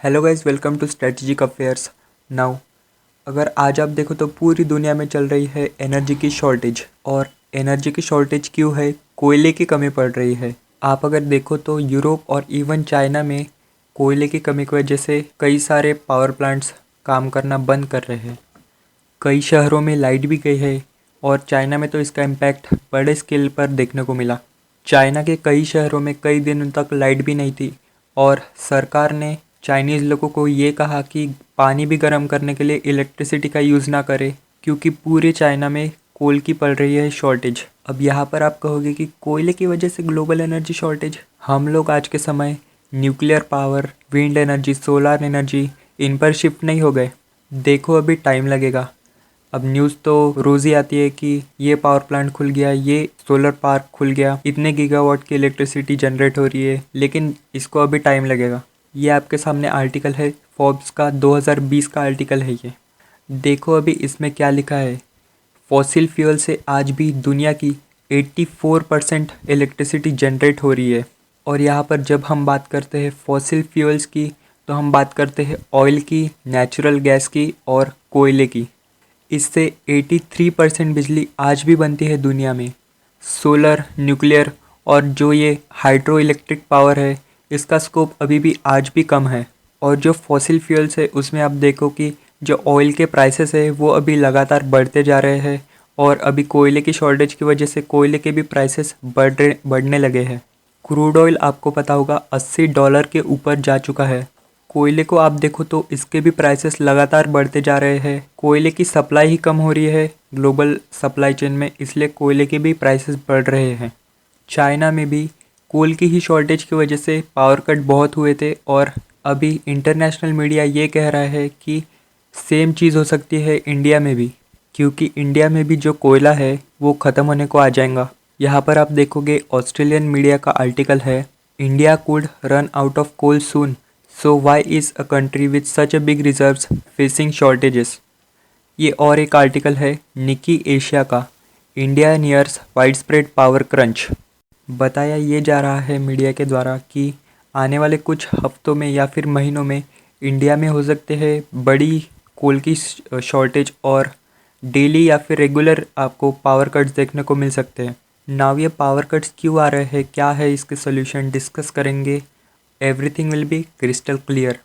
Hello guys, welcome to strategic affairs. Now अगर आज आप देखो तो पूरी दुनिया में चल रही है एनर्जी की शॉर्टेज। और एनर्जी की शॉर्टेज क्यों है? कोयले की कमी पड़ रही है। आप अगर देखो तो यूरोप और इवन चाइना में कोयले की कमी की वजह से कई सारे पावर प्लांट्स काम करना बंद कर रहे हैं। कई शहरों में लाइट भी गई है और चाइना में तो इसका इम्पैक्ट बड़े स्केल पर देखने को मिला। चाइना के कई शहरों में कई दिनों तक लाइट भी नहीं थी और सरकार ने चाइनीज़ लोगों को ये कहा कि पानी भी गर्म करने के लिए इलेक्ट्रिसिटी का यूज़ ना करें, क्योंकि पूरे चाइना में कोल की पड़ रही है शॉर्टेज। अब यहाँ पर आप कहोगे कि कोयले की वजह से ग्लोबल एनर्जी शॉर्टेज। हम लोग आज के समय nuclear power, wind energy, solar energy in पर शिफ्ट नहीं हो गए। देखो अभी टाइम लगेगा। अब न्यूज़ तो रोज़ ही आती है कि ये पावर प्लांट खुल गया, ये सोलर पार्क खुल गया, इतने गीगावाट की इलेक्ट्रिसिटी जनरेट हो रही है, लेकिन इसको अभी टाइम लगेगा। ये आपके सामने आर्टिकल है, फोर्ब्स का 2020 का आर्टिकल है ये। देखो अभी इसमें क्या लिखा है। फॉसिल फ्यूल से आज भी दुनिया की 84% इलेक्ट्रिसिटी जनरेट हो रही है। और यहाँ पर जब हम बात करते हैं फॉसिल फ्यूल्स की, तो हम बात करते हैं ऑयल की, नेचुरल गैस की और कोयले की। इससे 83% बिजली आज भी बनती है दुनिया में। सोलर, न्यूक्लियर और जो ये हाइड्रो इलेक्ट्रिक पावर है, इसका स्कोप अभी भी आज भी कम है। और जो फॉसिल फ्यूल्स है उसमें आप देखो कि जो ऑयल के प्राइसेस है वो अभी लगातार बढ़ते जा रहे हैं। और अभी कोयले की शॉर्टेज की वजह से कोयले के भी प्राइसेस बढ़ने लगे हैं। क्रूड ऑयल आपको पता होगा $80 के ऊपर जा चुका है। कोयले को आप देखो तो इसके भी प्राइसेस लगातार बढ़ते जा रहे हैं। कोयले की सप्लाई ही कम हो रही है ग्लोबल सप्लाई चेन में, इसलिए कोयले के भी प्राइसेस बढ़ रहे हैं। चाइना में भी कोल की ही शॉर्टेज की वजह से पावर कट बहुत हुए थे और अभी इंटरनेशनल मीडिया ये कह रहा है कि सेम चीज़ हो सकती है इंडिया में भी, क्योंकि इंडिया में भी जो कोयला है वो ख़त्म होने को आ जाएगा। यहाँ पर आप देखोगे ऑस्ट्रेलियन मीडिया का आर्टिकल है, India could run out of coal soon, so why is a country with such a big reserves facing shortages. ये और एक आर्टिकल है निकी एशिया का, India nears widespread power crunch. बताया ये जा रहा है मीडिया के द्वारा कि आने वाले कुछ हफ्तों में या फिर महीनों में इंडिया में हो सकते हैं बड़ी कोल की शॉर्टेज और डेली या फिर रेगुलर आपको पावर कट्स देखने को मिल सकते हैं। नाउ ये पावर कट्स क्यों आ रहे हैं, क्या है इसके सोल्यूशन, डिस्कस करेंगे। Everything will be crystal clear.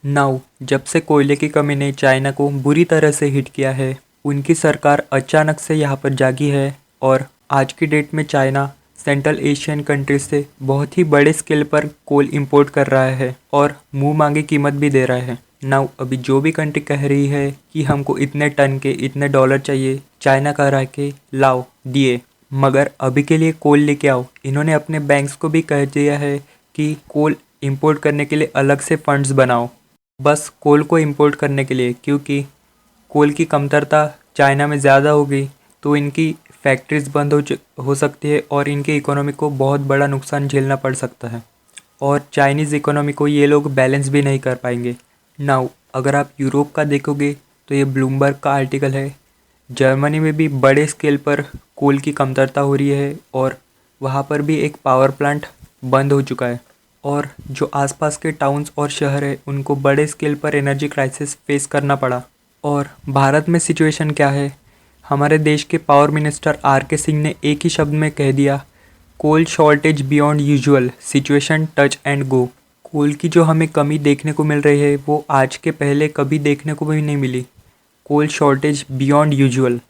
Now जब से कोयले की कमी ने चाइना को बुरी तरह से हिट किया है, उनकी सरकार अचानक से यहाँ पर जागी है और आज की डेट में चाइना सेंट्रल एशियन कंट्रीज से बहुत ही बड़े स्केल पर कोल इंपोर्ट कर रहा है और मुंह मांगी कीमत भी दे रहा है। नाउ अभी जो भी कंट्री कह रही है कि हमको इतने टन के इतने डॉलर चाहिए, चाइना कह रहा है कि लाओ दिए, मगर अभी के लिए कोल लेके आओ। इन्होंने अपने बैंक्स को भी कह दिया है कि कोल इंपोर्ट करने के लिए अलग से फंड्स बनाओ, बस कोल को इंपोर्ट करने के लिए, क्योंकि कोल की कमतरता चाइना में ज़्यादा होगी तो इनकी फैक्ट्रीज बंद हो सकती है और इनकी इकोनॉमी को बहुत बड़ा नुकसान झेलना पड़ सकता है और चाइनीज़ इकोनॉमी को ये लोग बैलेंस भी नहीं कर पाएंगे। नाउ अगर आप यूरोप का देखोगे तो ये ब्लूमबर्ग का आर्टिकल है, जर्मनी में भी बड़े स्केल पर कोल की कमतरता हो रही है और वहाँ पर भी एक पावर प्लांट बंद हो चुका है और जो आसपास के टाउन्स और शहर है उनको बड़े स्केल पर एनर्जी क्राइसिस फेस करना पड़ा। और भारत में सिचुएशन क्या है? हमारे देश के पावर मिनिस्टर आर.के. सिंह ने एक ही शब्द में कह दिया, coal shortage beyond usual, situation touch and go. Coal की जो हमें कमी देखने को मिल रही है वो आज के पहले कभी देखने को भी नहीं मिली। Coal shortage beyond usual,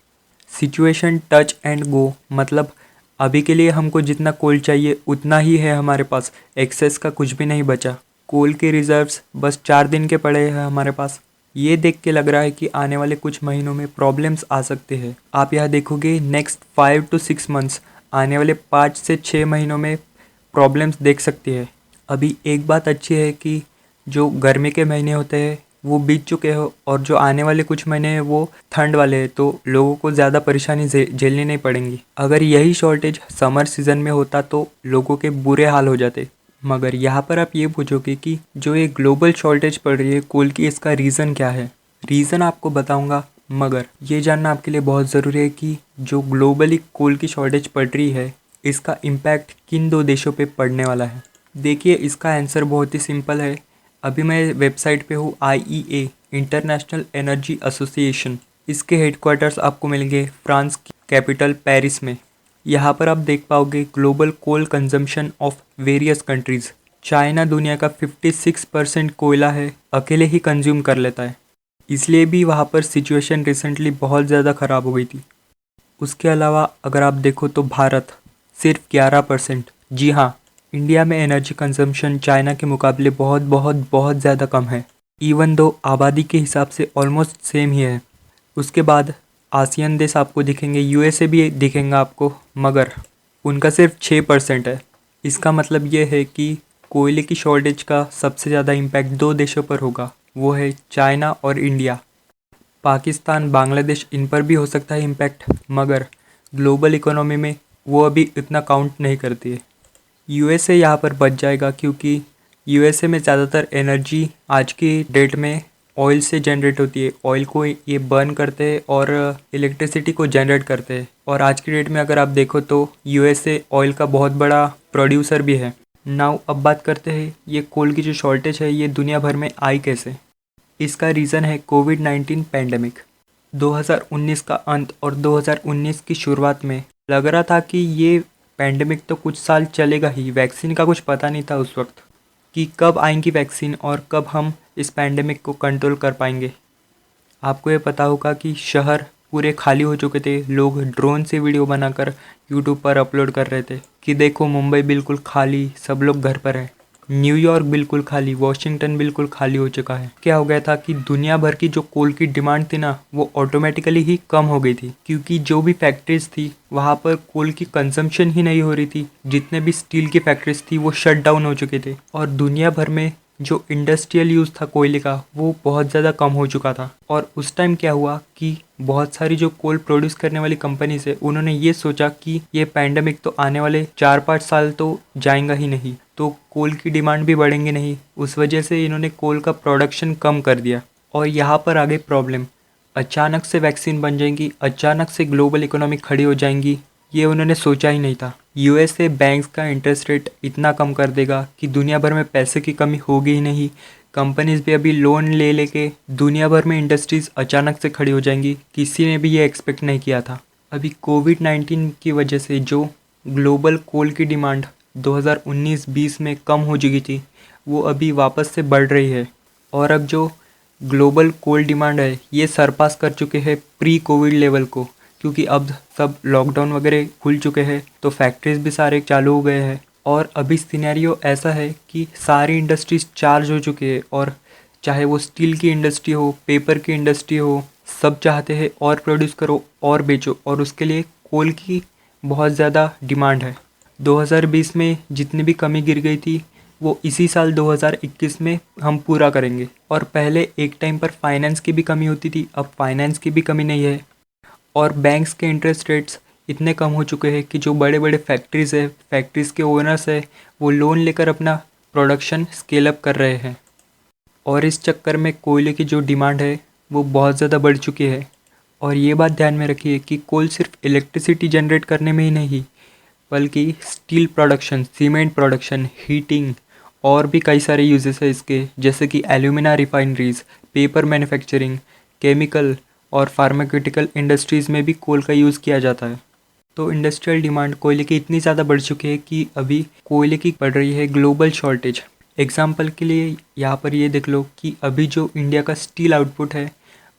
situation touch and go, मतलब अभी के लिए हमको जितना कोल चाहिए उतना ही है हमारे पास, एक्सेस का कुछ भी नहीं बचा। कोल के रिजर्व्स बस 4 दिन के पड़े हैं हमारे पास। ये देख के लग रहा है कि आने वाले कुछ महीनों में प्रॉब्लम्स आ सकते हैं। आप यहाँ देखोगे नेक्स्ट 5 to 6 मंथ्स, आने वाले 5 से 6 महीनों में प्रॉब्लम्स देख सकती है। अभी एक बात अच्छी है कि जो गर्मी के महीने होते हैं वो बीत चुके हो और जो आने वाले कुछ महीने हैं वो ठंड वाले हैं, तो लोगों को ज़्यादा परेशानी झेलनी नहीं पड़ेंगी। अगर यही शॉर्टेज समर सीज़न में होता तो लोगों के बुरे हाल हो जाते। मगर यहाँ पर आप ये पूछोगे कि जो ये ग्लोबल शॉर्टेज पड़ रही है कोल की, इसका रीज़न क्या है? रीज़न आपको बताऊँगा, मगर ये जानना आपके लिए बहुत ज़रूरी है कि जो ग्लोबली कोल की शॉर्टेज पड़ रही है इसका इम्पैक्ट किन 2 देशों पे पड़ने वाला है। देखिए इसका आंसर बहुत ही सिंपल है। अभी मैं वेबसाइट पे हूँ IEA इंटरनेशनल एनर्जी एसोसिएशन। इसके हेडक्वार्टर्स आपको मिलेंगे फ्रांस की कैपिटल पेरिस में। यहाँ पर आप देख पाओगे global coal consumption of various countries. China दुनिया का 56% कोयला है अकेले ही कंज्यूम कर लेता है, इसलिए भी वहाँ पर सिचुएशन रिसेंटली बहुत ज़्यादा ख़राब हो गई थी। उसके अलावा अगर आप देखो तो भारत सिर्फ 11%। जी हाँ, इंडिया में एनर्जी कंजम्पशन चाइना के मुकाबले बहुत बहुत बहुत ज़्यादा कम है, इवन दो आबादी के हिसाब से ऑलमोस्ट सेम ही है। उसके बाद आसियान देश आपको दिखेंगे, USA भी दिखेंगे आपको, मगर उनका सिर्फ 6% है। इसका मतलब ये है कि कोयले की शॉर्टेज का सबसे ज़्यादा इम्पैक्ट दो देशों पर होगा, वो है चाइना और इंडिया। पाकिस्तान, बांग्लादेश, इन पर भी हो सकता है इम्पैक्ट, मगर ग्लोबल इकोनॉमी में वो अभी इतना काउंट नहीं करती है। USA यहाँ पर बच जाएगा क्योंकि USA में ज़्यादातर एनर्जी आज की डेट में ऑयल से जनरेट होती है। ऑयल को ये बर्न करते हैं और इलेक्ट्रिसिटी को जनरेट करते हैं। और आज की डेट में अगर आप देखो तो USA ऑयल का बहुत बड़ा प्रोड्यूसर भी है। नाउ अब बात करते हैं ये कोल की जो शॉर्टेज है ये दुनिया भर में आई कैसे। इसका रीज़न है कोविड-19 पैंडमिक। 2019 का अंत और 2019 की शुरुआत में लग रहा था कि ये पैंडमिक तो कुछ साल चलेगा ही, वैक्सीन का कुछ पता नहीं था उस वक्त कि कब आएंगी वैक्सीन और कब हम इस पैंडमिक को कंट्रोल कर पाएंगे। आपको ये पता होगा कि शहर पूरे खाली हो चुके थे, लोग ड्रोन से वीडियो बनाकर यूट्यूब पर अपलोड कर रहे थे कि देखो मुंबई बिल्कुल खाली, सब लोग घर पर हैं। न्यूयॉर्क बिल्कुल खाली, वॉशिंगटन बिल्कुल खाली हो चुका है। क्या हो गया था कि दुनिया भर की जो कोल की डिमांड थी ना, वो ऑटोमेटिकली ही कम हो गई थी क्योंकि जो भी फैक्ट्रीज थी वहाँ पर कोल की कंजम्पशन ही नहीं हो रही थी। जितने भी स्टील की फैक्ट्रीज थी वो शट डाउन हो चुके थे और दुनिया भर में जो इंडस्ट्रियल यूज़ था कोयले का वो बहुत ज़्यादा कम हो चुका था। और उस टाइम क्या हुआ कि बहुत सारी जो कोल प्रोड्यूस करने वाली कंपनीज है उन्होंने ये सोचा कि ये पैंडमिक तो आने वाले 4-5 साल तो जाएगा ही नहीं, तो कोल की डिमांड भी बढ़ेंगे नहीं। उस वजह से इन्होंने कोल का प्रोडक्शन कम कर दिया और यहाँ पर आ गई प्रॉब्लम। अचानक से वैक्सीन बन जाएंगी, अचानक से ग्लोबल इकोनॉमी खड़ी हो जाएंगी, ये उन्होंने सोचा ही नहीं था। USA बैंक्स का इंटरेस्ट रेट इतना कम कर देगा कि दुनिया भर में पैसे की कमी होगी ही नहीं। कंपनीज भी अभी लोन ले लेके दुनिया भर में इंडस्ट्रीज अचानक से खड़ी हो जाएंगी, किसी ने भी ये एक्सपेक्ट नहीं किया था। अभी कोविड-19 की वजह से जो ग्लोबल कोल की डिमांड 2019-20 में कम हो चुकी थी वो अभी वापस से बढ़ रही है। और अब जो ग्लोबल कोल डिमांड है ये सरपास कर चुके हैं प्री कोविड लेवल को, क्योंकि अब सब लॉकडाउन वगैरह खुल चुके हैं तो फैक्ट्रीज भी सारे चालू हो गए हैं। और अभी सिनेरियो ऐसा है कि सारी इंडस्ट्रीज चार्ज हो चुकी है और चाहे वो स्टील की इंडस्ट्री हो, पेपर की इंडस्ट्री हो, सब चाहते हैं और प्रोड्यूस करो और बेचो, और उसके लिए कोल की बहुत ज़्यादा डिमांड है। 2020 में जितनी भी कमी गिर गई थी वो इसी साल 2021 में हम पूरा करेंगे। और पहले एक टाइम पर फाइनेंस की भी कमी होती थी, अब फाइनेंस की भी कमी नहीं है। और बैंक्स के इंटरेस्ट रेट्स इतने कम हो चुके हैं कि जो बड़े बड़े फैक्ट्रीज़ है, फैक्ट्रीज़ के ओनर्स है, वो लोन लेकर अपना प्रोडक्शन स्केल अप कर रहे हैं। और इस चक्कर में कोयले की जो डिमांड है वो बहुत ज़्यादा बढ़ चुकी है। और ये बात ध्यान में रखिए कि कोल सिर्फ इलेक्ट्रिसिटी जनरेट करने में ही नहीं, बल्कि steel production, cement production, heating और भी कई सारे यूजेस है इसके, जैसे कि alumina refineries, paper manufacturing, chemical और फार्मास्यूटिकल इंडस्ट्रीज़ में भी कोल का यूज़ किया जाता है। तो इंडस्ट्रियल डिमांड कोयले की इतनी ज़्यादा बढ़ चुकी है कि अभी कोयले की पड़ रही है ग्लोबल शॉर्टेज। एग्जाम्पल के लिए यहाँ पर ये देख लो कि अभी जो इंडिया का स्टील आउटपुट है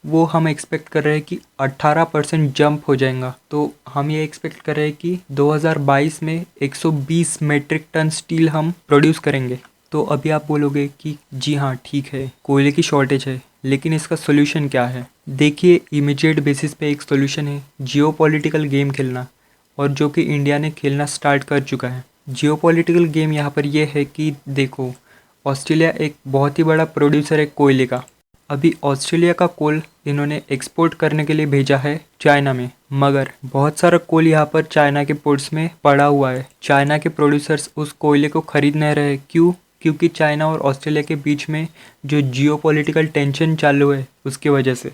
वो हम एक्सपेक्ट कर रहे हैं कि 18% जंप हो जाएगा। तो हम ये एक्सपेक्ट कर रहे हैं कि 2022 में 120 मेट्रिक टन स्टील हम प्रोड्यूस करेंगे। तो अभी आप बोलोगे कि जी हाँ ठीक है, कोयले की शॉर्टेज है, लेकिन इसका सोल्यूशन क्या है। देखिए, इमीडिएट बेसिस पे एक सोल्यूशन है जियोपॉलिटिकल गेम खेलना, और जो कि इंडिया ने खेलना स्टार्ट कर चुका है। जियोपॉलिटिकल गेम यहाँ पर यह है कि देखो, ऑस्ट्रेलिया एक बहुत ही बड़ा प्रोड्यूसर है कोयले का। अभी ऑस्ट्रेलिया का कोल इन्होंने एक्सपोर्ट करने के लिए भेजा है चाइना में, मगर बहुत सारा कोल यहाँ पर चाइना के पोर्ट्स में पड़ा हुआ है। चाइना के प्रोड्यूसर्स उस कोयले को खरीद नहीं रहे। क्यों? क्योंकि चाइना और ऑस्ट्रेलिया के बीच में जो जियोपॉलिटिकल टेंशन चालू है उसकी वजह से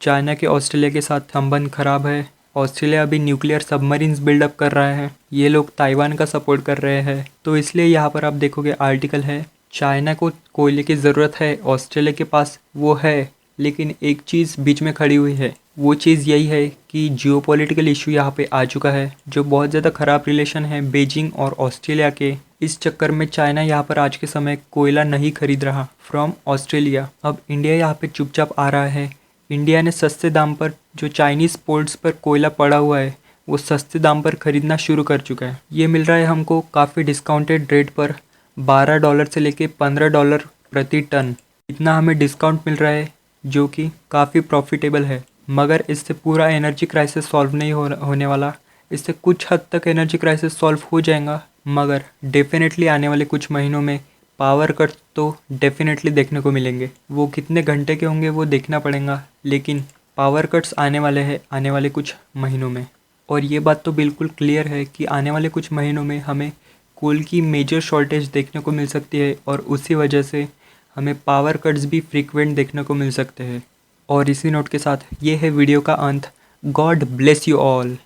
चाइना के ऑस्ट्रेलिया के साथ संबंध खराब है। ऑस्ट्रेलिया अभी न्यूक्लियर सबमरीन्स बिल्डअप कर रहा है, ये लोग ताइवान का सपोर्ट कर रहे हैं। तो इसलिए यहाँ पर आप देखोगे आर्टिकल है चाइना को कोयले की ज़रूरत है, ऑस्ट्रेलिया के पास वो है, लेकिन एक चीज़ बीच में खड़ी हुई है। वो चीज़ यही है कि जियोपॉलिटिकल इशू यहाँ पे आ चुका है, जो बहुत ज़्यादा ख़राब रिलेशन है बीजिंग और ऑस्ट्रेलिया के। इस चक्कर में चाइना यहाँ पर आज के समय कोयला नहीं खरीद रहा फ्रॉम ऑस्ट्रेलिया। अब इंडिया यहाँ पे चुपचाप आ रहा है। इंडिया ने सस्ते दाम पर जो चाइनीज़ पोर्ट्स पर कोयला पड़ा हुआ है वो सस्ते दाम पर खरीदना शुरू कर चुका है। ये मिल रहा है हमको काफ़ी डिस्काउंटेड रेट पर, $12 से लेके $15 प्रति टन। इतना हमें डिस्काउंट मिल रहा है जो कि काफ़ी प्रॉफिटेबल है। मगर इससे पूरा एनर्जी क्राइसिस सॉल्व नहीं होने वाला। इससे कुछ हद तक एनर्जी क्राइसिस सॉल्व हो जाएगा, मगर डेफिनेटली आने वाले कुछ महीनों में पावर कट तो डेफिनेटली देखने को मिलेंगे। वो कितने घंटे के होंगे वो देखना पड़ेगा, लेकिन पावर कट्स आने वाले हैं आने वाले कुछ महीनों में। और ये बात तो बिल्कुल क्लियर है कि आने वाले कुछ महीनों में हमें कोल की मेजर शॉर्टेज देखने को मिल सकती है, और उसी वजह से हमें पावर कट्स भी फ्रीक्वेंट देखने को मिल सकते हैं। और इसी नोट के साथ ये है वीडियो का अंत। God bless you all.